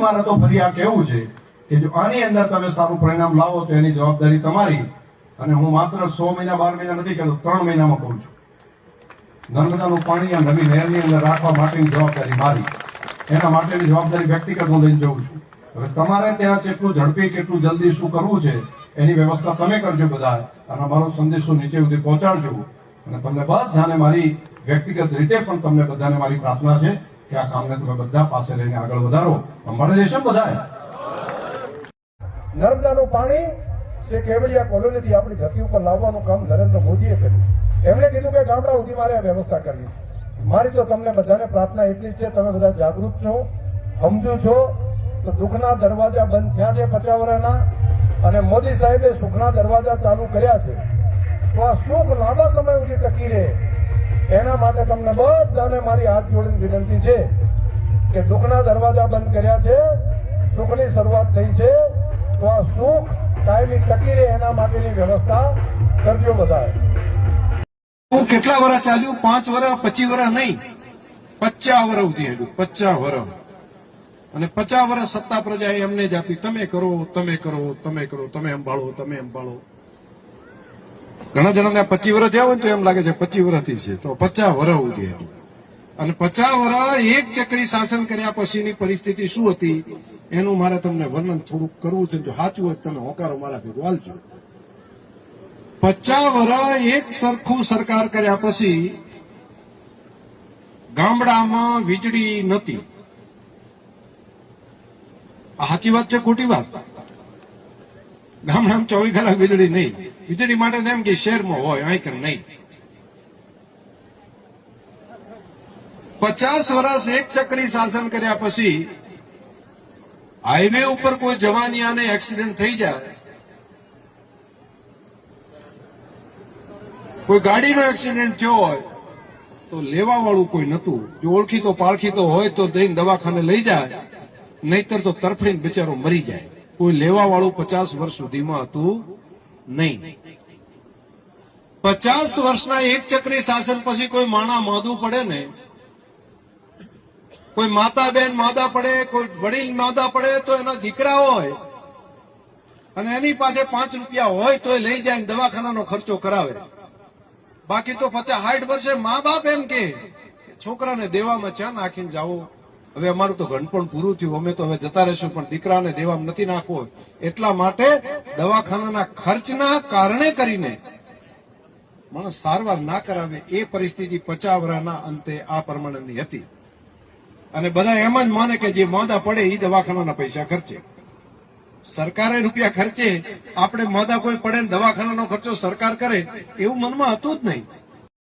મારે તો ફરી આ કહેવું છે કે જો આની અંદર તમે સારું પરિણામ લાવો તો એની જવાબદારી તમારી, અને હું માત્ર 100 મહિના 12 મહિના નથી કહેતો, 3 મહિનામાં કહું છું. નર્મદાનું પાણી આ નવી નહેરની અંદર રાખવા માટેની જવાબદારી મારી, એના માટેની જવાબદારી વ્યક્તિગત હું લઈને જઉં છું. હવે તમારે ત્યાં કેટલું ઝડપી કેટલું જલ્દી શું કરવું છે એની વ્યવસ્થા તમે કરજો બધા, અને અમારો સંદેશો નીચે સુધી પહોંચાડજો. અને તમને બધાને મારી વ્યક્તિગત રીતે પણ તમને બધાને મારી પ્રાર્થના છે કે આ કામને તમે બધા પાસે લઈને આગળ વધારો. મળે રહેશે બધા. નર્મદાનું પાણી છે કેવડિયા કોલોનીથી આપણી ધરતી ઉપર લાવવાનું કામ નરેન્દ્ર મોદીએ કર્યું. એમણે કીધું કે ગામડા સુધી મારે આ વ્યવસ્થા કરવી છે. મારી તો તમને બધાને પ્રાર્થના એટલી છે, તમે બધા જાગૃત છો, સમજો છો. તો દુઃખના દરવાજા બંધ થયા છે 50 વર્ષના, અને મોદી સાહેબે સુખના દરવાજા ચાલુ કર્યા છે. તો આ સુખ લાંબા સમય સુધી ટકી રહે એના માટે તમને બધાને મારી હાથ જોડીને વિનંતી છે કે દુઃખના દરવાજા બંધ કર્યા છે, સુખની શરૂઆત થઈ છે. તો આ સુખ કાયમી ટકી રહે એના માટેની વ્યવસ્થા કરજો બધા. કેટલા વર્ષ ચાલ્યું? 5 વર્ષ 25 વર્ષ નહીં, 50 વર્ષ સુધી હેડું. 50 વર્ષ, અને 50 વર્ષ સત્તા પ્રજાએ એમને જ આપી, તમે કરો તમે કરો તમે કરો, તમે સંભાળો તમે સંભાળો. ઘણા જણાને 25 વર્ષ થયા હોય ને તો એમ લાગે છે 25 વર્ષથી છે, તો 50 વર્ષ સુધી હેડું. અને 50 વર્ષ એક ચક્રી શાસન કર્યા પછીની પરિસ્થિતિ શું હતી એનું મારે તમને વર્ણન થોડુંક કરવું છે. જો સાચું હોય તમે હોકારો મારા ભેગું હાલજો. 50 વર્ષ એક સરખું સરકાર કર્યા પછી ગામડામાં વીજળી નહોતી. આ સાચી વાત છે ખોટી વાત? ગામડામાં 24 કલાક વીજળી નહીં. વીજળી માટે એમ કે શહેરમાં હોય, અહીં કે નહીં. 50 વર્ષ એક ચક્રી શાસન કર્યા પછી હાઈવે ઉપર કોઈ જવાનિયાને એક્સિડન્ટ થઈ જાય, કોઈ ગાડીનો એક્સિડન્ટ થયો હોય તો લેવા વાળું કોઈ નતું. જો ઓળખીતો પાળખીતો હોય તો જઈને દવાખાને લઈ જાય, નહીતર તો તરફડીને બિચારો મરી જાય. કોઈ લેવા વાળું 50 વર્ષ સુધીમાં હતું નહીં. 50 વર્ષના એક ચક્રી શાસન પછી કોઈ માણા માદું પડે ને, કોઈ માતા બેન માદા પડે, કોઈ વડીલ માદા પડે, તો એના દીકરા હોય અને એની પાસે 5 રૂપિયા હોય તો લઈ જાય દવાખાનાનો ખર્ચો કરાવે. બાકી તો 50-60 વર્ષે મા બાપ એમ કે છોકરાને દેવામાં ચા નાખીને જાઓ, હવે અમારું તો ઘણપણ પૂરું થયું, અમે તો હવે જતા રહેશું, પણ દીકરાને દેવામાં નથી નાખવો. એટલા માટે દવાખાનાના ખર્ચના કારણે કરીને માણસ સારવાર ના કરાવે એ પરિસ્થિતિ 50 વર્ષના અંતે આ પ્રમાણેની હતી. અને બધા એમ જ માને કે જે માદા પડે એ દવાખાનાના પૈસા ખર્ચે. સરકારે રૂપિયા ખર્ચે, આપણે માદા કોઈ પડે ને દવાખાનાનો ખર્ચો સરકાર કરે એવું મનમાં હતું જ નહીં.